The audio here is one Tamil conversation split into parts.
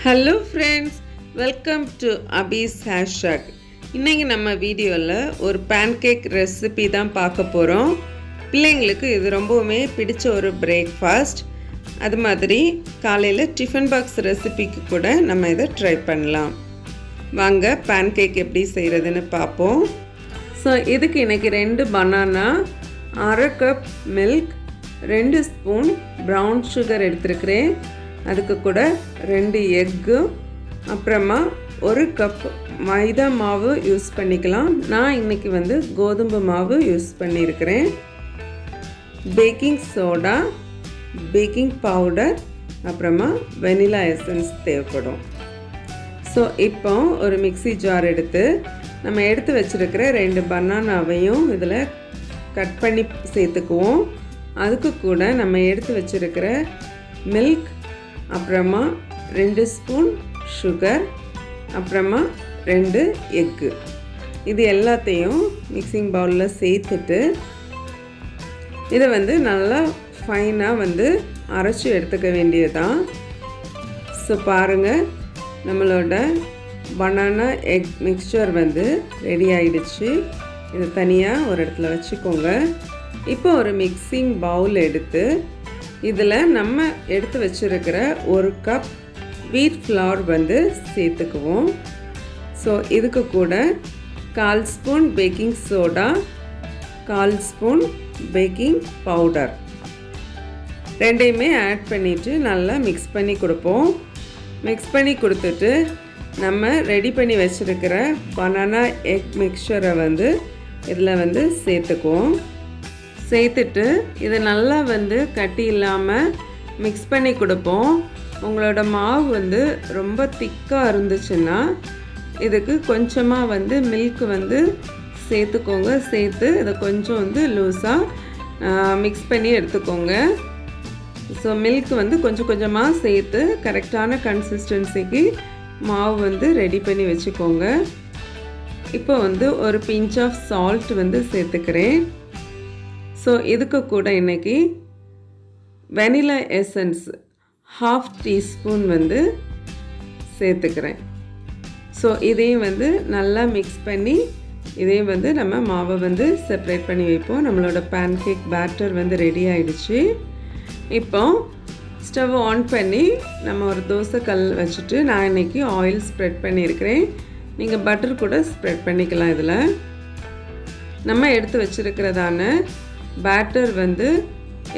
Hello friends, welcome to Abhi's hashtag. இன்றைக்கி நம்ம வீடியோவில் ஒரு பேன்கேக் ரெசிபி தான் பார்க்க போகிறோம். பிள்ளைங்களுக்கு இது ரொம்பவுமே பிடிச்ச ஒரு பிரேக்ஃபாஸ்ட். அது மாதிரி காலையில் டிஃபன் பாக்ஸ் ரெசிபிக்கு கூட நம்ம இதை ட்ரை பண்ணலாம். வாங்க பேன்கேக் எப்படி செய்கிறதுன்னு பார்ப்போம். ஸோ இதுக்கு இன்றைக்கி 2 banana, 1/2 cup milk, 2 spoon brown sugar எடுத்துருக்கிறேன். அதுக்கு கூட 2 எக்கு, அப்புறமா 1 கப் மைதா மாவு யூஸ் பண்ணிக்கலாம். நான் இன்றைக்கி கோதுமை மாவு யூஸ் பண்ணியிருக்கிறேன். பேக்கிங் சோடா, பேக்கிங் பவுடர், அப்புறமா வெனிலா எசன்ஸ் தேவைப்படும். ஸோ இப்போ ஒரு மிக்ஸி ஜார் எடுத்து நம்ம எடுத்து வச்சுருக்கிற 2 பனானாவையும் இதில் கட் பண்ணி சேர்த்துக்குவோம். அதுக்கு கூட நம்ம எடுத்து வச்சுருக்கிற மில்க், அப்புறமா 2 ஸ்பூன் சுகர், அப்புறமா 2 எக்கு, இது எல்லாத்தையும் மிக்சிங் பவுலில் சேர்த்துட்டு இதை நல்லா ஃபைனாக அரைச்சி எடுத்துக்க வேண்டியதுதான். ஸோ பாருங்கள், நம்மளோட பனானா எக் மிக்சர் ரெடி ஆகிடுச்சு. இதை தனியாக ஒரு இடத்துல வச்சுக்கோங்க. இப்போ ஒரு மிக்சிங் பவுல் எடுத்து இதில் நம்ம எடுத்து வச்சுருக்கிற 1 கப் வீட் ஃப்ளவர் சேர்த்துக்குவோம். ஸோ இதுக்கு கூட 1/4 spoon baking soda, 1/4 spoon baking powder, ரெண்டையுமே ஆட் பண்ணிவிட்டு நல்லா மிக்ஸ் பண்ணி கொடுப்போம். மிக்ஸ் பண்ணி கொடுத்துட்டு நம்ம ரெடி பண்ணி வச்சுருக்கிற பனானா எக் மிக்சரை இதில் சேர்த்துக்குவோம். சேர்த்துட்டு இதை நல்லா கட்டி இல்லாமல் மிக்ஸ் பண்ணி கொடுப்போம். உங்களோட மாவு ரொம்ப திக்காக இருந்துச்சுன்னா இதுக்கு கொஞ்சமாக மில்க் சேர்த்துக்கோங்க. சேர்த்து இதை கொஞ்சம் லூஸாக மிக்ஸ் பண்ணி எடுத்துக்கோங்க. ஸோ மில்க் கொஞ்சம் கொஞ்சமாக சேர்த்து கரெக்டான கன்சிஸ்டன்சிக்கு மாவு ரெடி பண்ணி வச்சுக்கோங்க. இப்போ ஒரு பிஞ்ச் ஆஃப் சால்ட் சேர்த்துக்கிறேன். ஸோ இதுக்கு கூட இன்றைக்கி வெனிலா எசன்ஸ் 1/2 டீஸ்பூன் சேர்த்துக்கிறேன். ஸோ இதையும் நல்லா மிக்ஸ் பண்ணி இதையும் நம்ம மாவை செப்பரேட் பண்ணி வைப்போம். நம்மளோட பேன்கேக் பேட்டர் ரெடி ஆகிடுச்சு. இப்போ ஸ்டவ் ஆன் பண்ணி நம்ம ஒரு தோசை கல் வச்சுட்டு நான் இன்றைக்கி ஆயில் ஸ்ப்ரெட் பண்ணியிருக்கிறேன். நீங்கள் பட்டர் கூட ஸ்ப்ரெட் பண்ணிக்கலாம். இதில் நம்ம எடுத்து வச்சுருக்கிறதான பேட்டர்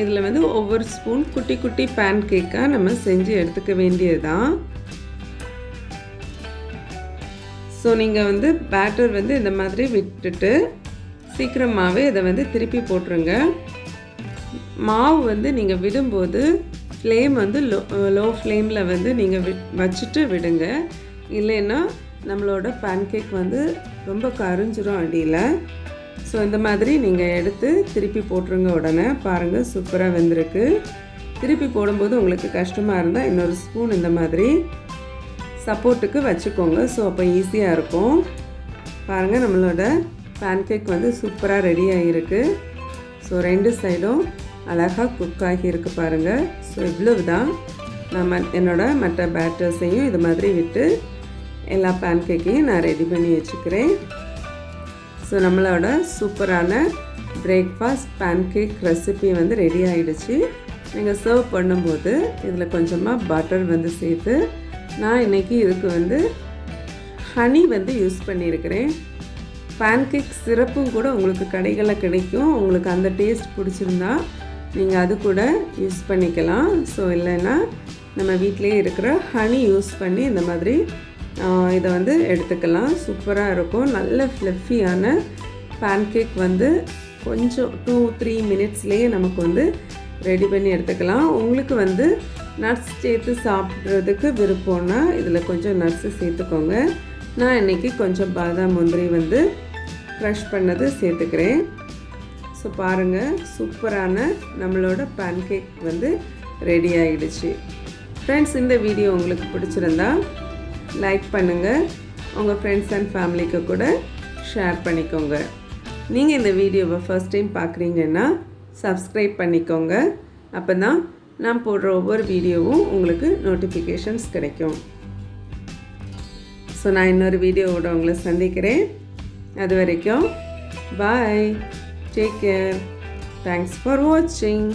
இதில் ஒவ்வொரு ஸ்பூன் குட்டி குட்டி பேன்கேக்காக நம்ம செஞ்சு எடுத்துக்க வேண்டியதுதான். ஸோ நீங்கள் பேட்டர் இந்த மாதிரி விட்டுட்டு சீக்கிரமாகவே இதை திருப்பி போட்டுருங்க. மாவு நீங்கள் விடும்போது ஃப்ளேம் லோ ஃப்ளேமில் நீங்கள் வச்சுட்டு விடுங்க. இல்லைன்னா நம்மளோட பேன்கேக் ரொம்ப கரிஞ்சிரும் அடியில். ஸோ இந்த மாதிரி நீங்கள் எடுத்து திருப்பி போட்டுருங்க. உடனே பாருங்கள், சூப்பராக வெந்திருக்கு. திருப்பி போடும்போது உங்களுக்கு கஷ்டமாக இருந்தால் இன்னொரு ஸ்பூன் இந்த மாதிரி சப்போர்ட்டுக்கு வச்சுக்கோங்க. ஸோ அப்போ ஈஸியாக இருக்கும். பாருங்கள், நம்மளோட பேன்கேக் சூப்பராக ரெடி ஆகிருக்கு. ஸோ 2 சைடும் அழகாக குக் ஆகியிருக்கு பாருங்கள். ஸோ இவ்வளவு தான். நான் மற்ற பேட்டர்ஸையும் இது மாதிரி விட்டு எல்லா பேன்கேக்கையும் நான் ரெடி பண்ணி வச்சுக்கிறேன். ஸோ நம்மளோட சூப்பரான பிரேக்ஃபாஸ்ட் பேன்கேக் ரெசிபி ரெடி ஆகிடுச்சு. நீங்கள் சர்வ் பண்ணும்போது இதில் கொஞ்சமாக பட்டர் சேர்த்து நான் இன்றைக்கி இதுக்கு ஹனி யூஸ் பண்ணியிருக்கிறேன். பேன்கேக் சிரப்பும் கூட உங்களுக்கு கடைகளில் கிடைக்கும். உங்களுக்கு அந்த டேஸ்ட் பிடிச்சிருந்தா நீங்கள் அது கூட யூஸ் பண்ணிக்கலாம். ஸோ இல்லைன்னா நம்ம வீட்டிலே இருக்கிற ஹனி யூஸ் பண்ணி இந்த மாதிரி இதை எடுத்துக்கலாம். சூப்பராக இருக்கும். நல்ல ஃப்ளஃபியான பேன்கேக் கொஞ்சம் 2-3 மினிட்ஸ்லேயே நமக்கு ரெடி பண்ணி எடுத்துக்கலாம். உங்களுக்கு நட்ஸ் சேர்த்து சாப்பிட்றதுக்கு விருப்பம்னா இதில் கொஞ்சம் நட்ஸு சேர்த்துக்கோங்க. நான் இன்றைக்கி கொஞ்சம் பாதாம் முந்திரி க்ரஷ் பண்ணது சேர்த்துக்கிறேன். ஸோ பாருங்கள், சூப்பரான நம்மளோட பேன்கேக் ரெடி ஆகிடுச்சு. ஃப்ரெண்ட்ஸ், இந்த வீடியோ உங்களுக்கு பிடிச்சிருந்தா லைக் பண்ணுங்கள். உங்கள் ஃப்ரெண்ட்ஸ் அண்ட் ஃபேமிலிக்கு கூட ஷேர் பண்ணிக்கோங்க. நீங்கள் இந்த வீடியோவை ஃபர்ஸ்ட் டைம் பார்க்குறீங்கன்னா சப்ஸ்கிரைப் பண்ணிக்கோங்க. அப்போ தான் நான் போடுற ஒவ்வொரு வீடியோவும் உங்களுக்கு நோட்டிஃபிகேஷன்ஸ் கிடைக்கும். ஸோ நான் இன்னொரு வீடியோவோட உங்களை சந்திக்கிறேன். அது வரைக்கும் பாய், டேக் கேர், தேங்க்ஸ் ஃபார் வாட்சிங்.